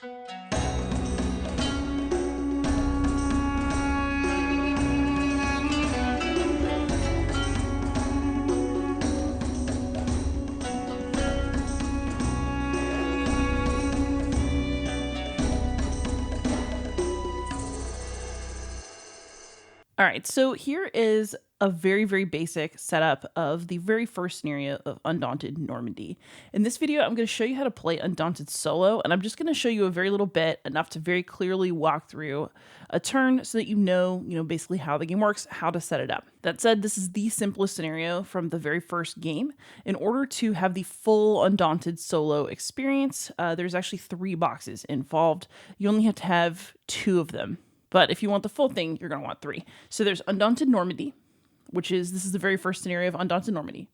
All right, so here is a very, very basic setup of the very first scenario of Undaunted Normandy. In this video, I'm going to show you how to play Undaunted solo, and I'm just going to show you a very little bit, enough to very clearly walk through a turn so that you know, basically how the game works, how to set it up. That said, this is the simplest scenario from the very first game. In order to have the full Undaunted solo experience, there's actually 3 boxes involved. You only have to have 2 of them. But if you want the full thing, you're going to want 3. So there's Undaunted Normandy, this is the very first scenario of Undaunted Normandy.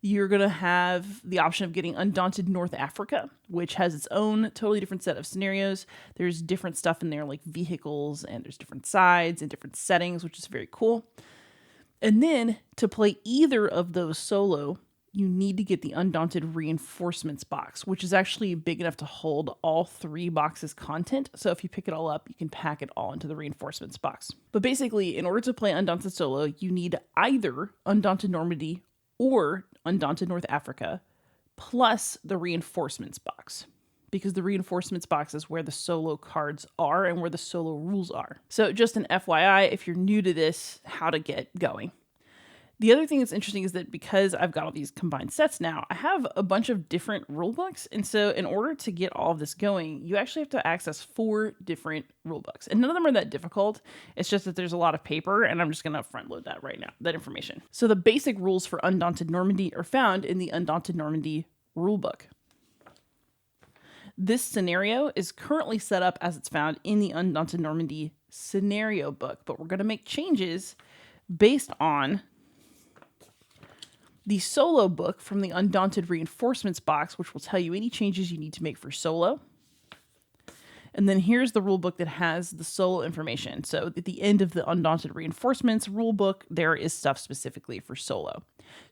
You're going to have the option of getting Undaunted North Africa, which has its own totally different set of scenarios. There's different stuff in there like vehicles, and there's different sides and different settings, which is very cool. And then to play either of those solo, you need to get the Undaunted Reinforcements box, which is actually big enough to hold all 3 boxes content. So if you pick it all up, you can pack it all into the Reinforcements box. But basically, in order to play Undaunted solo, you need either Undaunted Normandy or Undaunted North Africa, plus the Reinforcements box. Because the Reinforcements box is where the solo cards are and where the solo rules are. So just an FYI, if you're new to this, how to get going. The other thing that's interesting is that because I've got all these combined sets now, I have a bunch of different rule books. And so in order to get all of this going, you actually have to access 4 different rule books. And none of them are that difficult. It's just that there's a lot of paper, and I'm just going to front load that right now, that information. So the basic rules for Undaunted Normandy are found in the Undaunted Normandy rulebook. This scenario is currently set up as it's found in the Undaunted Normandy scenario book, but we're going to make changes based on the solo book from the Undaunted Reinforcements box, which will tell you any changes you need to make for solo. And then here's the rule book that has the solo information. So at the end of the Undaunted Reinforcements rule book, there is stuff specifically for solo.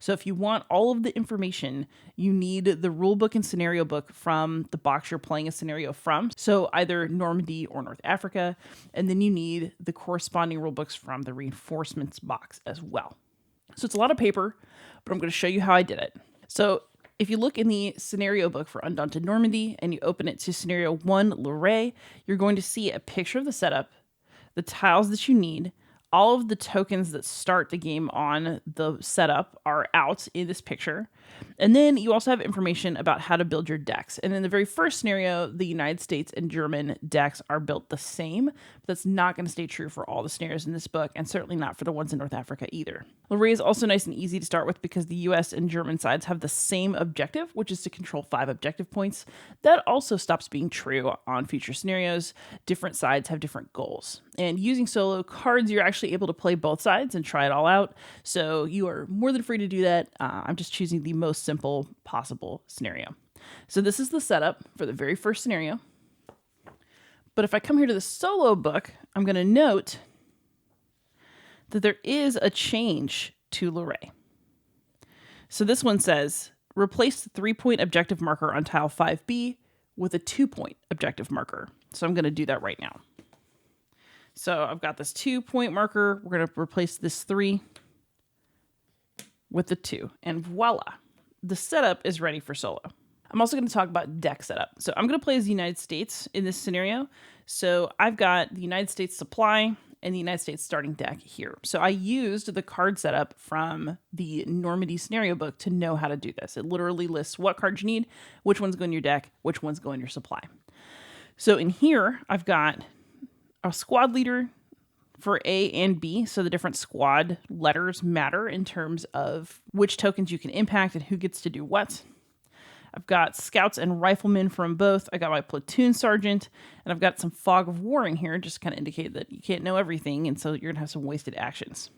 So if you want all of the information, you need the rule book and scenario book from the box you're playing a scenario from. So either Normandy or North Africa. And then you need the corresponding rule books from the Reinforcements box as well. So it's a lot of paper, but I'm going to show you how I did it. So if you look in the scenario book for Undaunted Normandy and you open it to scenario 1, Lorraine, you're going to see a picture of the setup, the tiles that you need. All of the tokens that start the game on the setup are out in this picture. And then you also have information about how to build your decks. And in the very first scenario, the United States and German decks are built the same. But that's not going to stay true for all the scenarios in this book, and certainly not for the ones in North Africa either. Lorraine is also nice and easy to start with because the US and German sides have the same objective, which is to control 5 objective points. That also stops being true on future scenarios. Different sides have different goals. And using solo cards, you're actually able to play both sides and try it all out. So you are more than free to do that. I'm just choosing the most simple possible scenario. So this is the setup for the very first scenario. But if I come here to the solo book, I'm going to note that there is a change to Lorraine. So this one says, replace the 3-point objective marker on tile 5B with a 2-point objective marker. So I'm going to do that right now. So I've got this 2-point marker. We're going to replace this 3 with the 2. And voila, the setup is ready for solo. I'm also going to talk about deck setup. So I'm going to play as the United States in this scenario. So I've got the United States supply and the United States starting deck here. So I used the card setup from the Normandy scenario book to know how to do this. It literally lists what cards you need, which ones go in your deck, which ones go in your supply. So in here, I've got a squad leader for A and B. So the different squad letters matter in terms of which tokens you can impact and who gets to do what. I've got scouts and riflemen from both. I got my platoon sergeant, and I've got some fog of war in here, just kind of indicate that you can't know everything, and so you're going to have some wasted actions.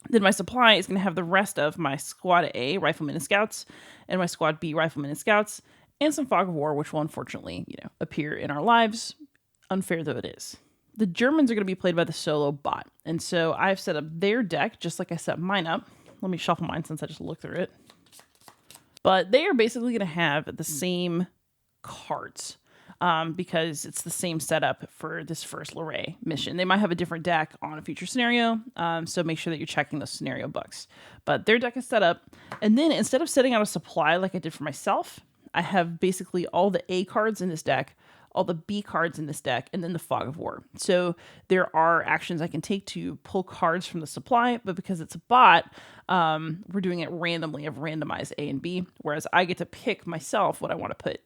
Then my supply is going to have the rest of my squad A, riflemen and scouts, and my squad B, riflemen and scouts, and some fog of war, which will unfortunately, appear in our lives, unfair though it is. The Germans are going to be played by the solo bot, and so I've set up their deck just like I set mine up. Let me shuffle mine since I just looked through it. But they are basically going to have the same cards. because it's the same setup for this first Luray mission. They might have a different deck on a future scenario, so make sure that you're checking those scenario books. But their deck is set up, and then instead of setting out a supply like I did for myself, I have basically all the A cards in this deck, all the B cards in this deck, and then the Fog of War. So there are actions I can take to pull cards from the supply, but because it's a bot, we're doing it randomly. I've randomized A and B, whereas I get to pick myself what I want to put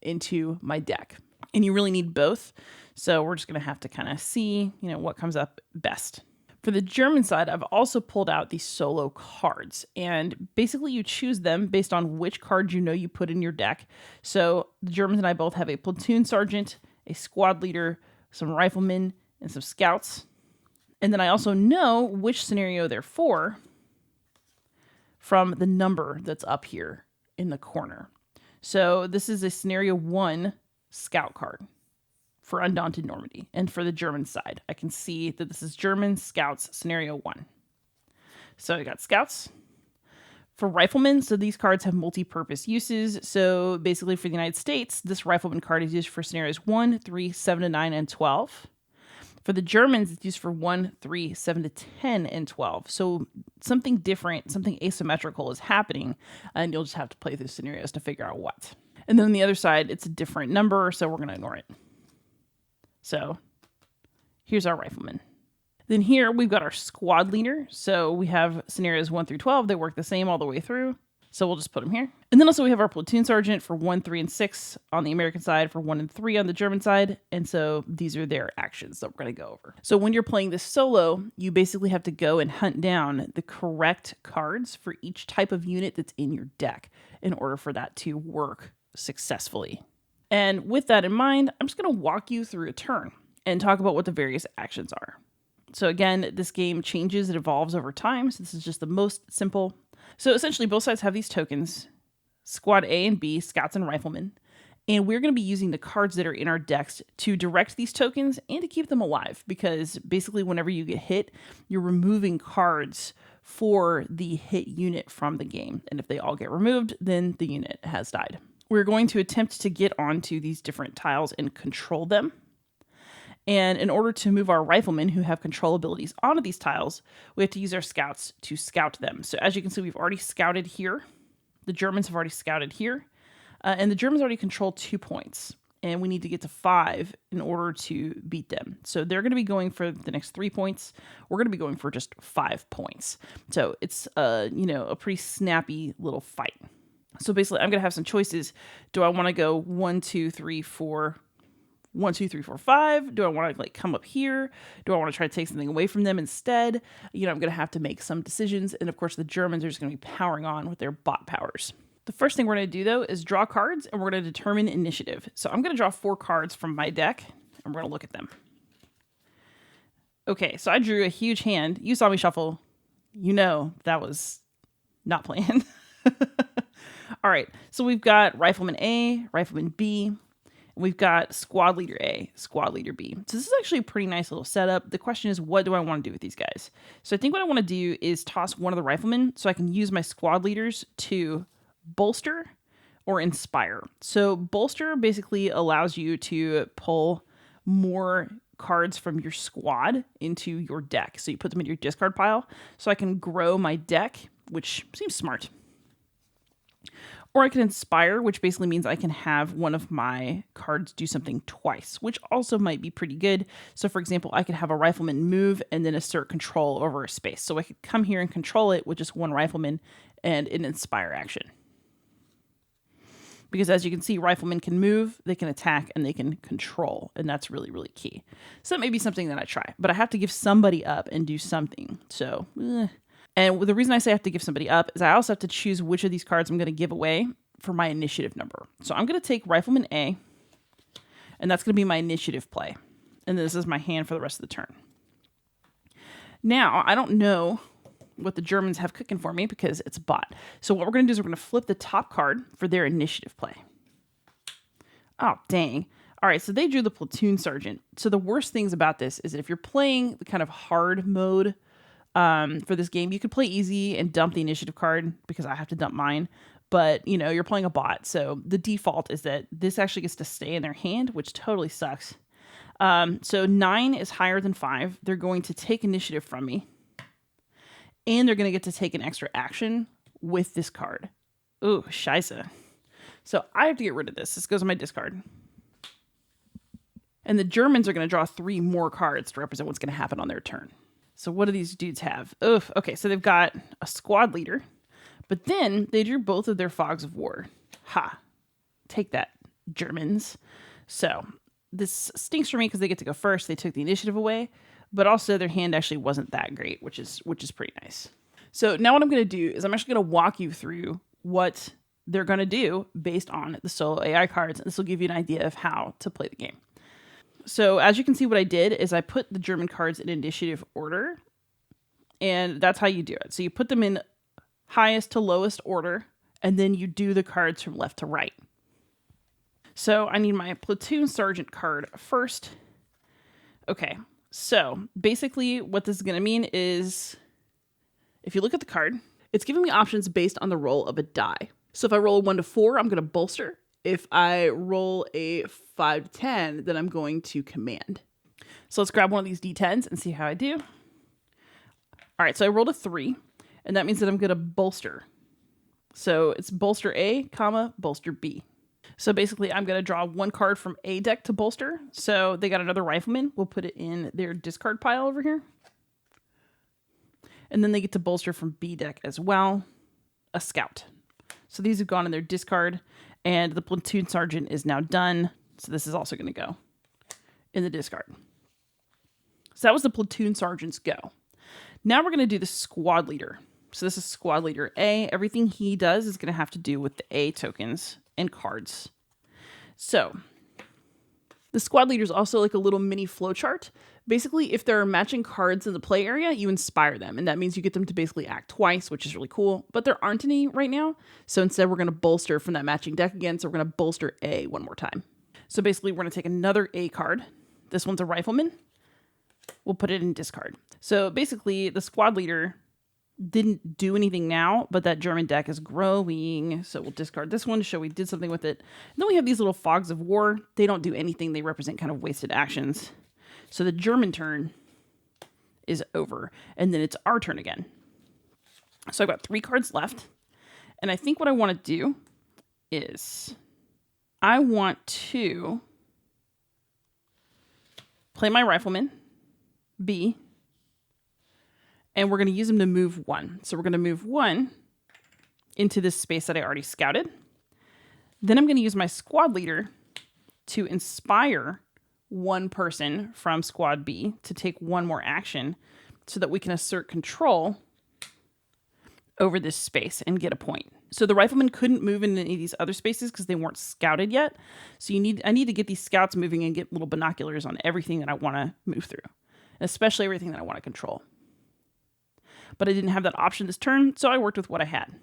into my deck. And you really need both. So we're just going to have to kind of see, what comes up best. For the German side, I've also pulled out these solo cards, and basically you choose them based on which card you put in your deck. So the Germans and I both have a platoon sergeant, a squad leader, some riflemen, and some scouts. And then I also know which scenario they're for from the number that's up here in the corner. So this is a scenario 1 scout card for Undaunted Normandy. And for the German side, I can see that this is German Scouts Scenario 1. So I got Scouts. For Riflemen, so these cards have multi-purpose uses. So basically for the United States, this Rifleman card is used for scenarios 1, 3, 7 to 9, and 12. For the Germans, it's used for 1, 3, 7 to 10, and 12. So something different, something asymmetrical is happening, and you'll just have to play through scenarios to figure out what. And then on the other side, it's a different number, so we're going to ignore it. So here's our rifleman. Then here we've got our squad leader. So we have scenarios 1 through 12. They work the same all the way through. So we'll just put them here. And then also we have our platoon sergeant for 1, 3, and 6 on the American side, for 1 and 3 on the German side. And so these are their actions that we're going to go over. So when you're playing this solo, you basically have to go and hunt down the correct cards for each type of unit that's in your deck in order for that to work successfully. And with that in mind, I'm just going to walk you through a turn and talk about what the various actions are. So again, this game changes, it evolves over time. So this is just the most simple. So essentially both sides have these tokens, squad A and B, scouts and riflemen. And we're going to be using the cards that are in our decks to direct these tokens and to keep them alive. Because basically whenever you get hit, you're removing cards for the hit unit from the game. And if they all get removed, then the unit has died. We're going to attempt to get onto these different tiles and control them. And in order to move our riflemen who have control abilities onto these tiles, we have to use our scouts to scout them. So as you can see, we've already scouted here. The Germans have already scouted here. And the Germans already control 2 points. And we need to get to 5 in order to beat them. So they're going to be going for the next 3 points. We're going to be going for just 5 points. So it's a pretty snappy little fight. So basically, I'm going to have some choices. Do I want to go 1, 2, 3, 4, 1, 2, 3, 4, 5? Do I want to come up here? Do I want to try to take something away from them instead? I'm going to have to make some decisions. And of course, the Germans are just going to be powering on with their bot powers. The first thing we're going to do, though, is draw cards, and we're going to determine initiative. So I'm going to draw 4 cards from my deck, and we're going to look at them. Okay, so I drew a huge hand. You saw me shuffle. That was not planned. All right, so we've got Rifleman A, Rifleman B, and we've got Squad Leader A, Squad Leader B. So this is actually a pretty nice little setup. The question is, what do I want to do with these guys? So I think what I want to do is toss one of the Riflemen so I can use my Squad Leaders to bolster or inspire. So bolster basically allows you to pull more cards from your squad into your deck. So you put them in your discard pile so I can grow my deck, which seems smart. Or I can inspire, which basically means I can have one of my cards do something twice, which also might be pretty good. So for example, I could have a rifleman move and then assert control over a space. So I could come here and control it with just one rifleman and an inspire action. Because as you can see, riflemen can move, they can attack, and they can control. And that's really, really key. So that may be something that I try. But I have to give somebody up and do something. So, And the reason I say I have to give somebody up is I also have to choose which of these cards I'm going to give away for my initiative number. So I'm going to take Rifleman A, and that's going to be my initiative play. And this is my hand for the rest of the turn. Now, I don't know what the Germans have cooking for me because it's a bot. So what we're going to do is we're going to flip the top card for their initiative play. Oh, dang. All right, so they drew the platoon sergeant. So the worst things about this is that if you're playing the kind of hard mode for this game, you could play easy and dump the initiative card because I have to dump mine. but you know, you're playing a bot. So the default is that this actually gets to stay in their hand, which totally sucks. So 9 is higher than 5. They're going to take initiative from me. And they're going to get to take an extra action with this card. Ooh, scheisse. So I have to get rid of this. This goes on my discard. And the Germans are going to draw 3 more cards to represent what's going to happen on their turn. So what do these dudes have? Oof. Okay, so they've got a squad leader. But then they drew both of their Fogs of War. Ha. Take that, Germans. So this stinks for me because they get to go first. They took the initiative away. But also their hand actually wasn't that great, which is pretty nice. So now what I'm going to do is I'm actually going to walk you through what they're going to do based on the solo AI cards. And this will give you an idea of how to play the game. So as you can see, what I did is I put the German cards in initiative order. And that's how you do it. So you put them in highest to lowest order. And then you do the cards from left to right. So I need my platoon sergeant card first. Okay. So basically what this is going to mean is if you look at the card, it's giving me options based on the roll of a die. So if I roll a 1 to 4, I'm going to bolster. If I roll a 5 to 10, then I'm going to command. So let's grab one of these D10s and see how I do. All right, so I rolled a 3, and that means that I'm going to bolster. So it's bolster A, comma, bolster B. So basically, I'm going to draw 1 card from A deck to bolster. So they got another rifleman. We'll put it in their discard pile over here. And then they get to bolster from B deck as well, a scout. So these have gone in their discard, and the platoon sergeant is now done. So this is also going to go in the discard. So that was the platoon sergeant's go. Now we're going to do the squad leader. So this is squad leader A. Everything he does is going to have to do with the A tokens and cards. So the squad leader is also like a little mini flowchart. Basically, if there are matching cards in the play area, you inspire them. And that means you get them to basically act twice, which is really cool. But there aren't any right now. So instead, we're going to bolster from that matching deck again. So we're going to bolster A 1 more time. So basically, we're going to take another A card. This one's a rifleman. We'll put it in discard. So basically, the squad leader didn't do anything now, but that German deck is growing. So we'll discard this one to show we did something with it. And then we have these little Fogs of War. They don't do anything. They represent kind of wasted actions. So the German turn is over. And then it's our turn again. So I've got 3 cards left. And I think what I want to do is I want to play my rifleman, B. And we're going to use him to move 1. So we're going to move 1 into this space that I already scouted. Then I'm going to use my squad leader to inspire 1 person from squad B to take 1 more action so that we can assert control over this space and get a point. So the rifleman couldn't move in any of these other spaces because they weren't scouted yet. So I need to get these scouts moving and get little binoculars on everything that I want to move through, especially everything that I want to control. But I didn't have that option this turn, so I worked with what I had.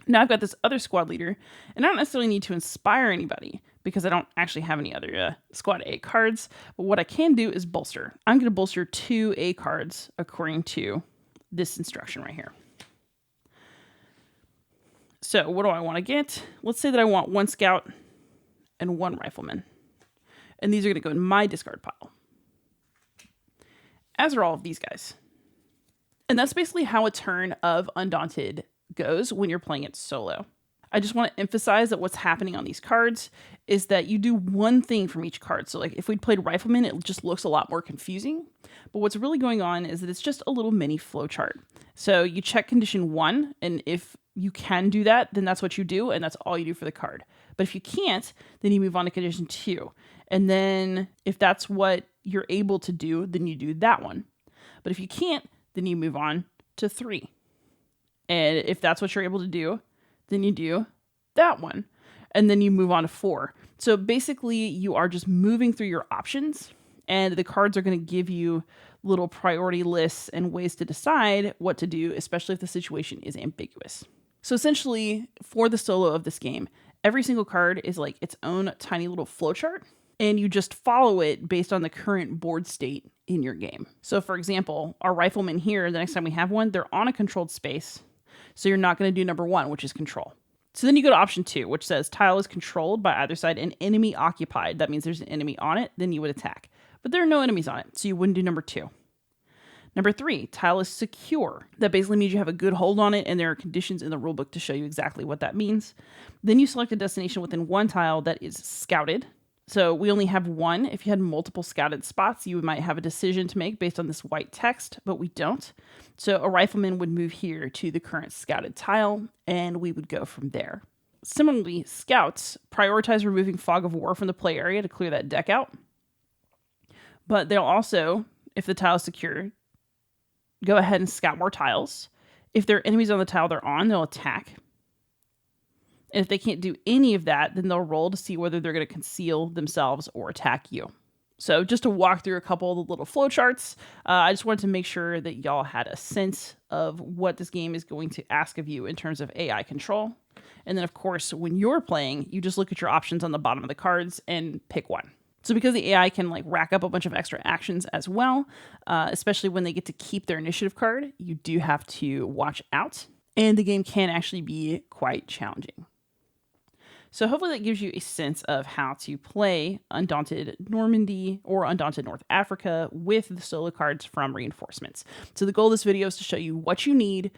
Now I've got this other squad leader, and I don't necessarily need to inspire anybody because I don't actually have any other squad A cards. But what I can do is bolster. I'm going to bolster 2 A cards according to this instruction right here. So what do I want to get? Let's say that I want 1 scout and 1 rifleman. And these are going to go in my discard pile, as are all of these guys. And that's basically how a turn of Undaunted goes when you're playing it solo. I just want to emphasize that what's happening on these cards is that you do 1 thing from each card. So like if we'd played Rifleman, it just looks a lot more confusing. But what's really going on is that it's just a little mini flowchart. So you check condition 1, and if you can do that, then that's what you do, and that's all you do for the card. But if you can't, then you move on to condition 2. And then if that's what you're able to do, then you do that one. But if you can't, then you move on to 3. And if that's what you're able to do, then you do that one. And then you move on to 4. So basically, you are just moving through your options, and the cards are going to give you little priority lists and ways to decide what to do, especially if the situation is ambiguous. So essentially, for the solo of this game, every single card is like its own tiny little flowchart, and you just follow it based on the current board state in your game. So for example, our riflemen here, the next time we have one, they're on a controlled space. So you're not going to do number 1, which is control. So then you go to option 2, which says tile is controlled by either side and enemy occupied. That means there's an enemy on it, then you would attack. But there are no enemies on it, so you wouldn't do number 2. Number 3, tile is secure. That basically means you have a good hold on it, and there are conditions in the rulebook to show you exactly what that means. Then you select a destination within one tile that is scouted. So we only have one. If you had multiple scouted spots, you might have a decision to make based on this white text, but we don't. So a rifleman would move here to the current scouted tile, and we would go from there. Similarly, scouts prioritize removing fog of war from the play area to clear that deck out. But they'll also, if the tile is secure, go ahead and scout more tiles. If there are enemies on the tile they're on, they'll attack. And if they can't do any of that, then they'll roll to see whether they're going to conceal themselves or attack you. So just to walk through a couple of the little flowcharts, I just wanted to make sure that y'all had a sense of what this game is going to ask of you in terms of AI control. And then, of course, when you're playing, you just look at your options on the bottom of the cards and pick one. So because the AI can rack up a bunch of extra actions as well, especially when they get to keep their initiative card, you do have to watch out. And the game can actually be quite challenging. So hopefully that gives you a sense of how to play Undaunted Normandy or Undaunted North Africa with the solo cards from Reinforcements. So the goal of this video is to show you what you need,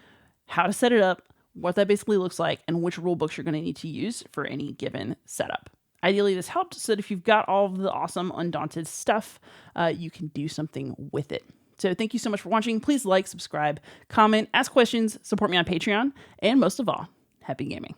how to set it up, what that basically looks like, and which rule books you're going to need to use for any given setup. Ideally, this helped so that if you've got all of the awesome Undaunted stuff, you can do something with it. So thank you so much for watching. Please like, subscribe, comment, ask questions, support me on Patreon, and most of all, happy gaming.